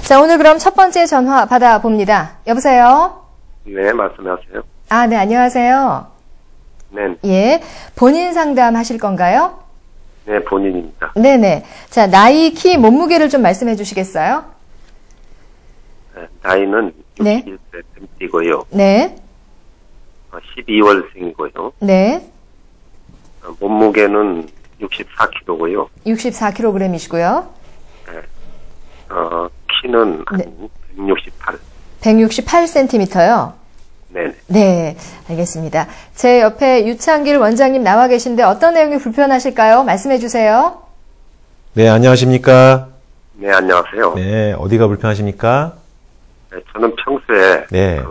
자, 오늘 그럼 첫 번째 전화 받아봅니다. 여보세요? 네, 말씀하세요. 아, 네, 안녕하세요. 네. 예. 본인 상담 하실 건가요? 네, 본인입니다. 네네. 자, 나이, 키, 몸무게를 좀 말씀해 주시겠어요? 네, 나이는 네. 61세 뱀띠고요. 네. 12월생이고요. 네. 몸무게는 64kg고요. 64kg이시고요. 네. 키는 네. 한 168. 168cm요. 네네. 네, 알겠습니다. 제 옆에 유창길 원장님 나와 계신데 어떤 내용이 불편하실까요? 말씀해 주세요. 네, 안녕하십니까? 네, 안녕하세요. 네, 어디가 불편하십니까? 네, 저는 평소에 네.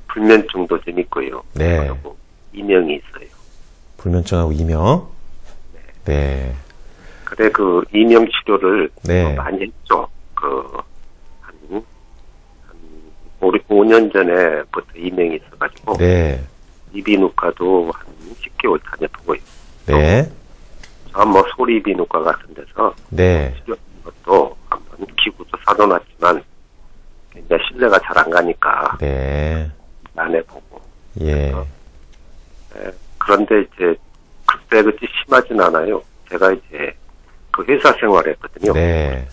불면증도 좀 있고요. 네. 그리고 이명이 있어요. 불면증하고 이명? 네. 그래, 이명 치료를 네. 많이 했죠. 한 5년 전에부터 이명이 있어가지고. 네. 이비인후과도 한 10개월 다녀보고요. 네. 소리이비인후과 같은 데서. 네. 치료하는 것도 한번 기구도 사둬놨지만, 이제 신뢰가 잘 안 가니까. 네. 안 해보고. 예. 네, 그런데 이제, 그때 심하진 않아요. 제가 이제, 회사 생활을 했거든요. 네.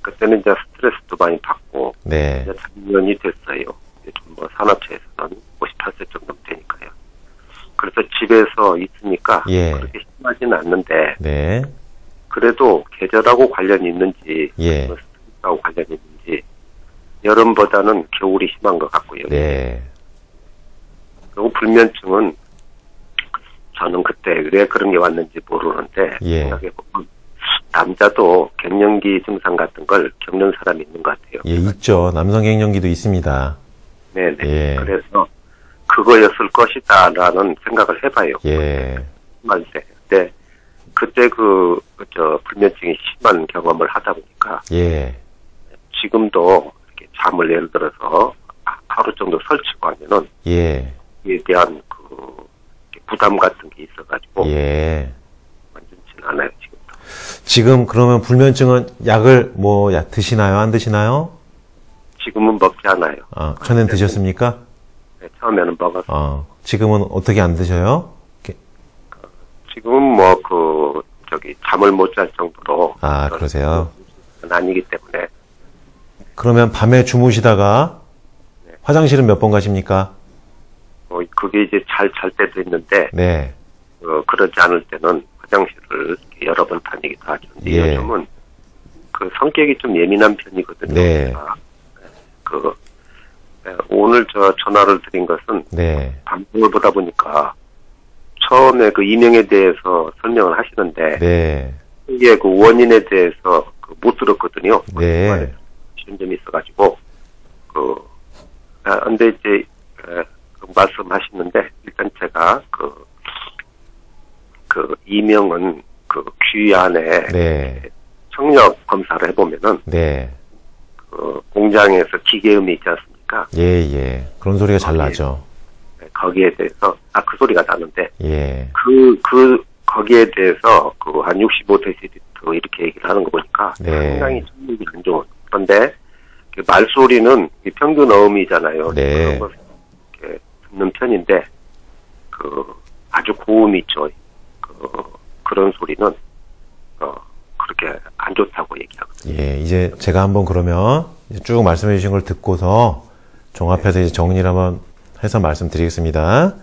그때는 이제 스트레스도 많이 받고, 네. 이제 작년이 됐어요. 요즘 산업체에서는 58세 정도 되니까요. 그래서 집에서 있으니까, 예. 그렇게 심하진 않는데, 네. 그래도 계절하고 관련이 있는지, 예. 스트레스하고 관련이 있는지, 여름보다는 겨울이 심한 것 같고요. 네. 그리고 불면증은, 저는 그때 왜 그런 게 왔는지 모르는데, 예. 생각해보면, 남자도 갱년기 증상 같은 걸 겪는 사람이 있는 것 같아요. 예, 있죠. 남성 갱년기도 있습니다. 네네. 예. 그래서 그거였을 것이다라는 생각을 해봐요. 예. 만세. 근데 그때 불면증이 심한 경험을 하다 보니까 예. 지금도 이렇게 잠을 예를 들어서 하루 정도 설치고 하면은 예. 이에 대한 부담 같은 게 있어가지고 예. 완전치는 않아요, 지금도. 지금 그러면 불면증은 약을 드시나요? 안 드시나요? 지금은 먹지 않아요. 전엔 드셨습니까? 네, 처음에는 먹었어요. 지금은 어떻게 안 드셔요? 지금은 잠을 못 잘 정도로. 그러세요? 아니기 때문에. 그러면 밤에 주무시다가 네. 화장실은 몇 번 가십니까? 그게 이제 잘 때도 있는데. 네. 그러지 않을 때는 화장실을 여러 번 다니기도 하죠. 근데 예. 요즘은 성격이 좀 예민한 편이거든요. 네. 오늘 전화를 드린 것은. 네. 방송을 보다 보니까 처음에 이명에 대해서 설명을 하시는데. 네. 이게 원인에 대해서 못 들었거든요. 네. 쉬운 점이 있어가지고. 근데 이제, 말씀하시는데, 일단 제가 이명은 귀 안에. 네. 청력 검사를 해보면은. 네. 공장에서 기계음이 있지 않습니까? 예. 그런 소리가 잘 나죠. 거기에 대해서, 그 소리가 나는데. 예. 거기에 대해서, 한 65데시리터 이렇게 얘기를 하는 거 보니까. 네. 상당히 청력이 안 좋은. 그런데, 말소리는 평균 어음이잖아요. 네. 그런 것을 이렇게 듣는 편인데, 아주 고음이 있죠. 그런 소리는, 그렇게 안 좋다고 얘기하거든요. 예, 이제 제가 한번 그러면 쭉 말씀해 주신 걸 듣고서 종합해서 이제 정리를 한번 해서 말씀드리겠습니다.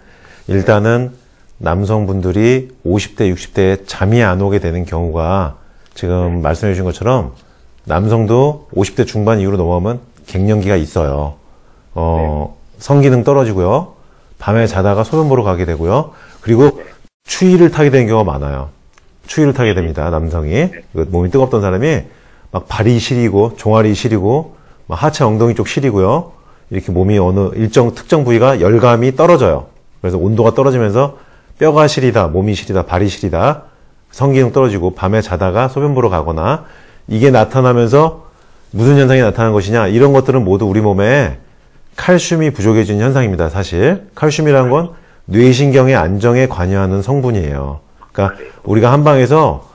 일단은 남성분들이 50대, 60대에 잠이 안 오게 되는 경우가 지금 말씀해 주신 것처럼 남성도 50대 중반 이후로 넘어가면 갱년기가 있어요. 성기능 떨어지고요. 밤에 자다가 소변 보러 가게 되고요. 그리고 추위를 타게 되는 경우가 많아요. 추위를 타게 됩니다, 남성이. 몸이 뜨겁던 사람이 막 발이 시리고, 종아리 시리고, 막 하체 엉덩이 쪽 시리고요. 이렇게 몸이 어느 일정 특정 부위가 열감이 떨어져요. 그래서 온도가 떨어지면서 뼈가 시리다, 몸이 시리다, 발이 시리다, 성기능 떨어지고 밤에 자다가 소변 보러 가거나 이게 나타나면서 무슨 현상이 나타나는 것이냐, 이런 것들은 모두 우리 몸에 칼슘이 부족해지는 현상입니다, 사실. 칼슘이라는 건 뇌신경의 안정에 관여하는 성분이에요. 그러니까 우리가 한방에서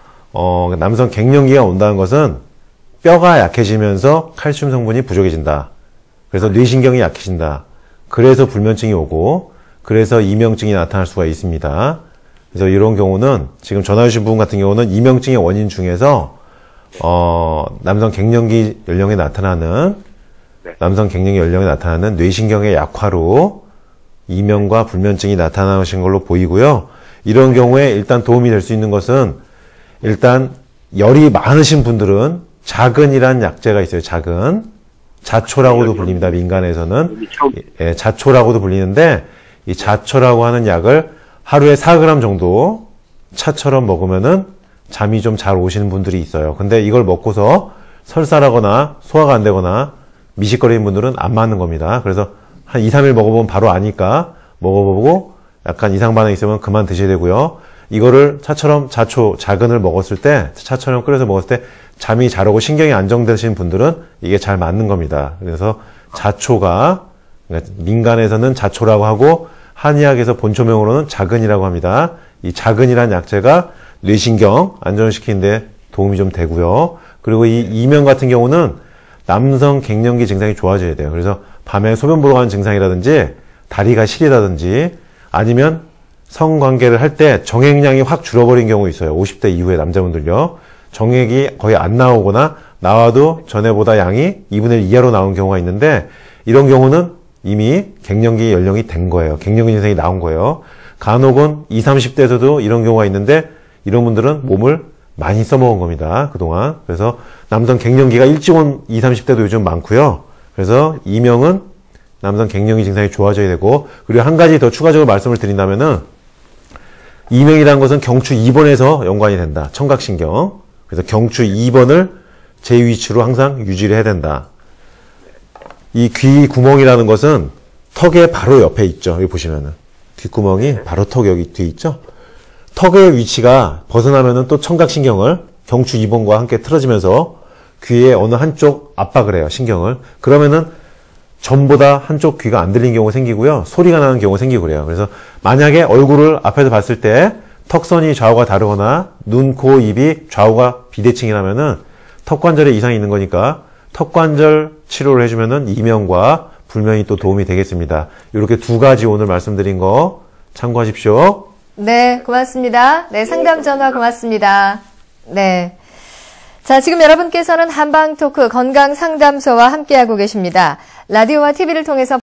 남성 갱년기가 온다는 것은 뼈가 약해지면서 칼슘 성분이 부족해진다. 그래서 뇌신경이 약해진다. 그래서 불면증이 오고 그래서 이명증이 나타날 수가 있습니다. 그래서 이런 경우는 지금 전화 주신 분 같은 경우는 이명증의 원인 중에서 남성 갱년기 연령에 나타나는 뇌신경의 약화로 이명과 불면증이 나타나신 걸로 보이고요. 이런 경우에 일단 도움이 될 수 있는 것은 일단 열이 많으신 분들은 자근이란 약재가 있어요. 자초라고도 불립니다. 민간에서는 자초라고도 불리는데 이 자초라고 하는 약을 하루에 4g 정도 차처럼 먹으면은 잠이 좀 잘 오시는 분들이 있어요. 근데 이걸 먹고서 설사라거나 소화가 안 되거나 미식거리는 분들은 안 맞는 겁니다. 그래서 한 2, 3일 먹어보면 바로 아니까 먹어보고 약간 이상 반응이 있으면 그만 드셔야 되고요. 이거를 자근을 먹었을 때, 차처럼 끓여서 먹었을 때 잠이 잘 오고 신경이 안정되시는 분들은 이게 잘 맞는 겁니다. 그래서 자초가, 민간에서는 자초라고 하고 한의학에서 본초명으로는 자근이라고 합니다. 이 자근이란 약재가 뇌신경 안정시키는데 도움이 좀 되고요. 그리고 이 이명 같은 경우는 남성 갱년기 증상이 좋아져야 돼요. 그래서 밤에 소변 보러 가는 증상이라든지 다리가 시리다든지 아니면 성관계를 할 때 정액량이 확 줄어버린 경우 있어요. 50대 이후에 남자분들요. 정액이 거의 안 나오거나 나와도 전에보다 양이 2분의 1 이하로 나온 경우가 있는데 이런 경우는 이미 갱년기 연령이 된 거예요. 갱년기 증상이 나온 거예요. 간혹은 20, 30대에서도 이런 경우가 있는데 이런 분들은 몸을 많이 써먹은 겁니다. 그동안. 그래서 남성 갱년기가 일찍 온 20, 30대도 요즘 많고요. 그래서 이명은 남성 갱년기 증상이 좋아져야 되고 그리고 한 가지 더 추가적으로 말씀을 드린다면은 이명이라는 것은 경추 2번에서 연관이 된다. 청각신경. 그래서 경추 2번을 제 위치로 항상 유지를 해야 된다. 이 귀 구멍이라는 것은 턱의 바로 옆에 있죠. 여기 보시면은 귓구멍이 바로 턱 여기 뒤에 있죠. 턱의 위치가 벗어나면은 또 청각신경을 경추 2번과 함께 틀어지면서 귀에 어느 한쪽 압박을 해요. 신경을. 그러면은 전보다 한쪽 귀가 안 들린 경우가 생기고요. 소리가 나는 경우가 생기고 그래요. 그래서 만약에 얼굴을 앞에서 봤을 때 턱선이 좌우가 다르거나 눈, 코, 입이 좌우가 비대칭이라면은 턱관절에 이상이 있는 거니까 턱관절 치료를 해주면은 이명과 불면이 또 도움이 되겠습니다. 이렇게 두 가지 오늘 말씀드린 거 참고하십시오. 네, 고맙습니다. 네, 상담 전화 고맙습니다. 네. 자, 지금 여러분께서는 한방토크 건강상담소와 함께하고 계십니다. 라디오와 TV를 통해서